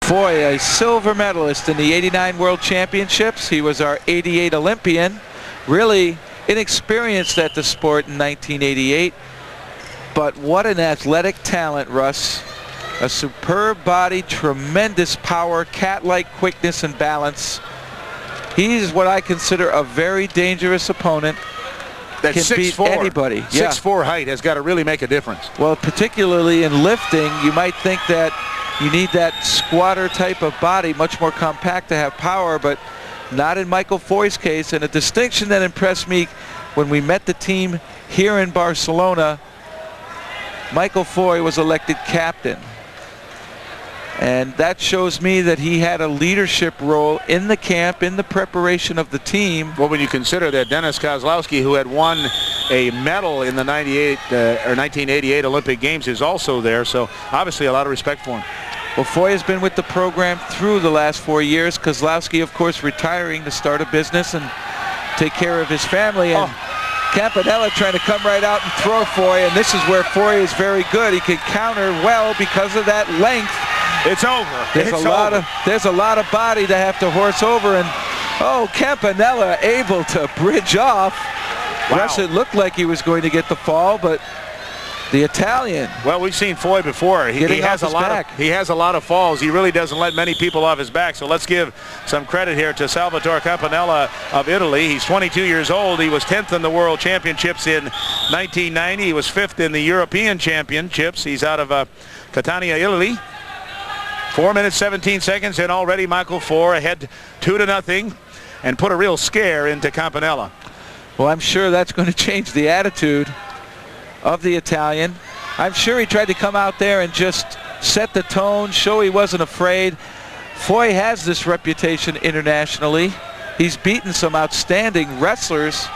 Foy, a silver medalist in the '89 World Championships. He was our '88 Olympian. Really inexperienced at the sport in 1988. But what an athletic talent, Russ. A superb body, tremendous power, cat-like quickness and balance. He's what I consider a very dangerous opponent. That can beat anybody. 6'4" height has got to really make a difference. Well, particularly in lifting, you might think that you need that squatter type of body, much more compact to have power, but not in Michael Foy's case. And a distinction that impressed me when we met the team here in Barcelona, Michael Foy was elected captain. And that shows me that he had a leadership role in the camp, in the preparation of the team. Well, when you consider that Dennis Kozlowski, who had won a medal in the 1988 Olympic Games, is also there. So obviously a lot of respect for him. Well, Foy has been with the program through the last 4 years. Kozlowski, of course, retiring to start a business and take care of his family. And Campanella trying to come right out and throw Foy. And this is where Foy is very good. He can counter well because of that length. It's over. There's a lot of body to have to horse over, and Campanella able to bridge off. Wow. Russ, it looked like he was going to get the fall, but the Italian. Well, we've seen Foy before. He has a lot of falls. He really doesn't let many people off his back. So let's give some credit here to Salvatore Campanella of Italy. He's 22 years old. He was 10th in the World Championships in 1990. He was 5th in the European Championships. He's out of Catania, Italy. 4 minutes, 17 seconds, and already Michael Foy ahead 2-0 and put a real scare into Campanella. Well, I'm sure that's going to change the attitude of the Italian. I'm sure he tried to come out there and just set the tone, show he wasn't afraid. Foy has this reputation internationally. He's beaten some outstanding wrestlers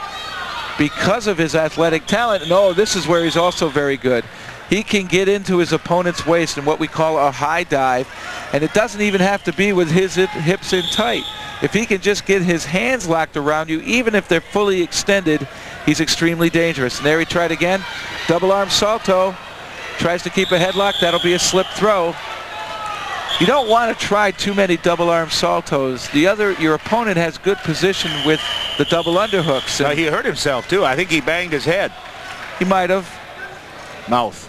because of his athletic talent. And this is where he's also very good. He can get into his opponent's waist in what we call a high dive, and it doesn't even have to be with his hips in tight. If he can just get his hands locked around you, even if they're fully extended, he's extremely dangerous. And there he tried again. Double arm salto. Tries to keep a headlock. That'll be a slip throw. You don't want to try too many double arm saltos. Your opponent has good position with the double underhooks. He hurt himself too. I think he banged his head. He might have. Mouth.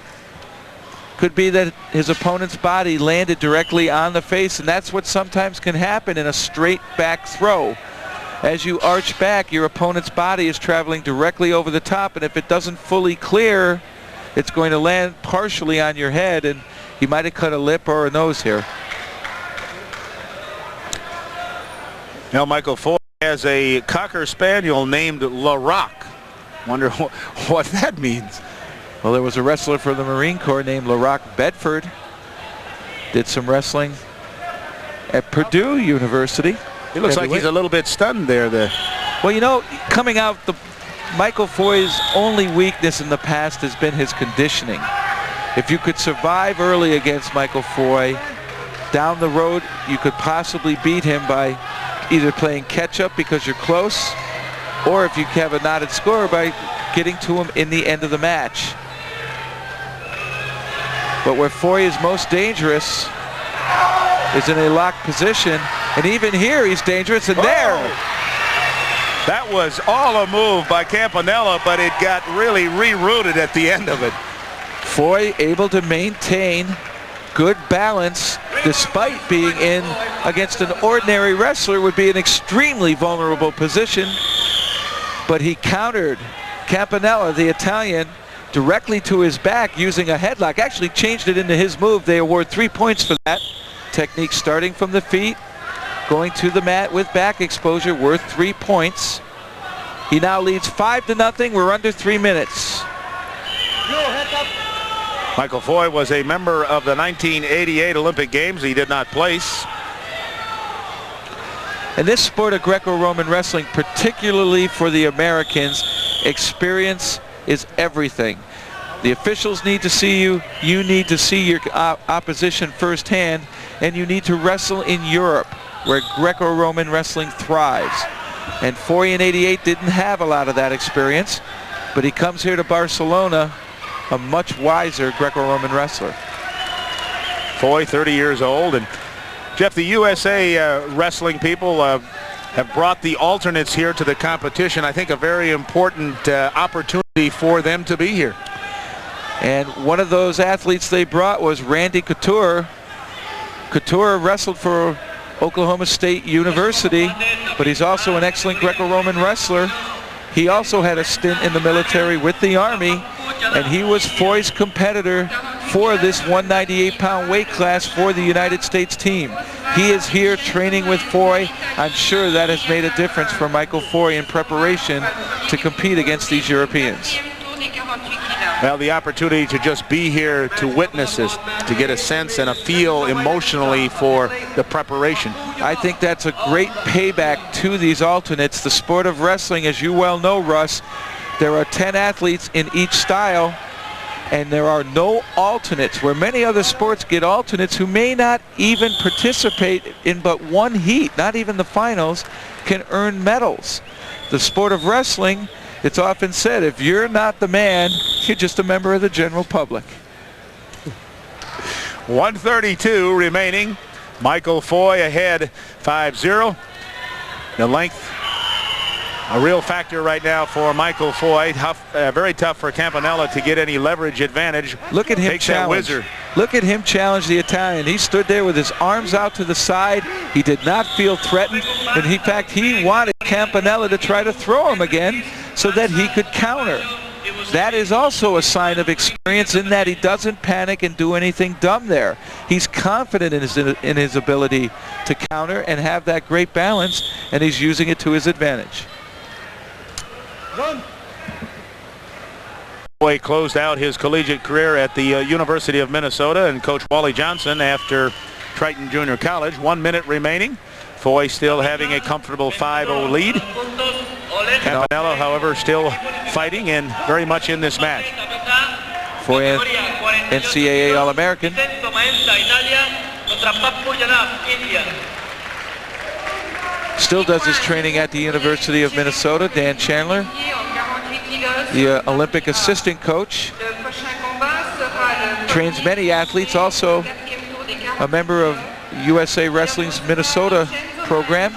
Could be that his opponent's body landed directly on the face, and that's what sometimes can happen in a straight back throw. As you arch back, your opponent's body is traveling directly over the top, and if it doesn't fully clear, it's going to land partially on your head, and he might have cut a lip or a nose here. Now Michael Foy has a Cocker Spaniel named La Rock. Wonder what that means. Well, there was a wrestler for the Marine Corps named LaRock Bedford. Did some wrestling at Purdue University. He looks like he's a little bit stunned there. Well, coming out, Michael Foy's only weakness in the past has been his conditioning. If you could survive early against Michael Foy, down the road, you could possibly beat him by either playing catch up because you're close, or if you have a knotted score, by getting to him in the end of the match. But where Foy is most dangerous is in a locked position, and even here he's dangerous, and there. That was all a move by Campanella, but it got really rerouted at the end of it. Foy able to maintain good balance despite being in against an ordinary wrestler, would be an extremely vulnerable position, but he countered Campanella, the Italian, directly to his back using a headlock. Actually changed it into his move. They award 3 points for that. Technique starting from the feet, going to the mat with back exposure, worth 3 points. He now leads 5-0. We're under 3 minutes. Michael Foy was a member of the 1988 Olympic Games. He did not place. In this sport of Greco-Roman wrestling, particularly for the Americans, experience is everything. The officials need to see you. You need to see your opposition firsthand, and you need to wrestle in Europe, where Greco-Roman wrestling thrives. And Foy in '88 didn't have a lot of that experience, but he comes here to Barcelona, a much wiser Greco-Roman wrestler. Foy, 30 years old, and Jeff, the USA wrestling people have brought the alternates here to the competition. I think a very important opportunity for them to be here. And one of those athletes they brought was Randy Couture. Couture wrestled for Oklahoma State University, but he's also an excellent Greco-Roman wrestler. He also had a stint in the military with the Army, and he was Foy's competitor for this 198-pound weight class for the United States team. He is here training with Foy. I'm sure that has made a difference for Michael Foy in preparation to compete against these Europeans. Well, the opportunity to just be here to witness this, to get a sense and a feel emotionally for the preparation. I think that's a great payback to these alternates. The sport of wrestling, as you well know, Russ, there are 10 athletes in each style, and there are no alternates, where many other sports get alternates who may not even participate in but one heat, not even the finals, can earn medals. The sport of wrestling, it's often said, if you're not the man, you're just a member of the general public. 132 remaining. Michael Foy ahead 5-0. The length, a real factor right now for Michael Foy. Very tough for Campanella to get any leverage advantage. Look at him challenge. Look at him challenge the Italian. He stood there with his arms out to the side. He did not feel threatened. And in fact, he wanted Campanella to try to throw him again so that he could counter. That is also a sign of experience in that he doesn't panic and do anything dumb there. He's confident in his ability to counter and have that great balance, and he's using it to his advantage. Foy closed out his collegiate career at the University of Minnesota, and Coach Wally Johnson after Triton Junior College. 1 minute remaining. Foy still having a comfortable 5-0 lead. Campanella, however, still fighting and very much in this match. Foy, NCAA All-American. Still does his training at the University of Minnesota. Dan Chandler, the Olympic assistant coach, trains many athletes, also a member of USA Wrestling's Minnesota program,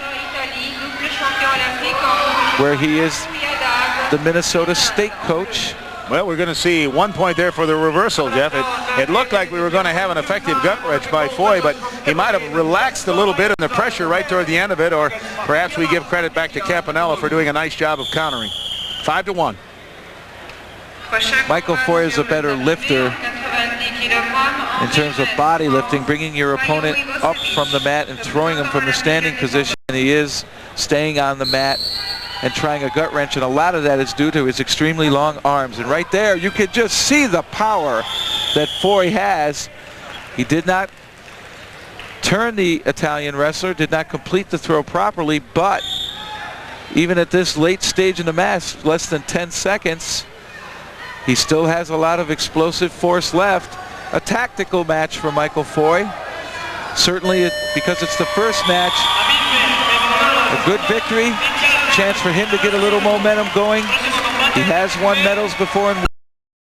where he is the Minnesota State coach. Well, we're going to see 1 point there for the reversal, Jeff. It looked like we were going to have an effective gut wrench by Foy, but he might have relaxed a little bit in the pressure right toward the end of it, or perhaps we give credit back to Campanella for doing a nice job of countering. 5-1. Michael Foy is a better lifter in terms of body lifting, bringing your opponent up from the mat and throwing him from the standing position. And he is staying on the mat and trying a gut wrench, and a lot of that is due to his extremely long arms. And right there, you could just see the power that Foy has. He did not turn the Italian wrestler, did not complete the throw properly, but even at this late stage in the match, less than 10 seconds, he still has a lot of explosive force left. A tactical match for Michael Foy. Certainly, because it's the first match, a good victory, chance for him to get a little momentum going. He has won medals before in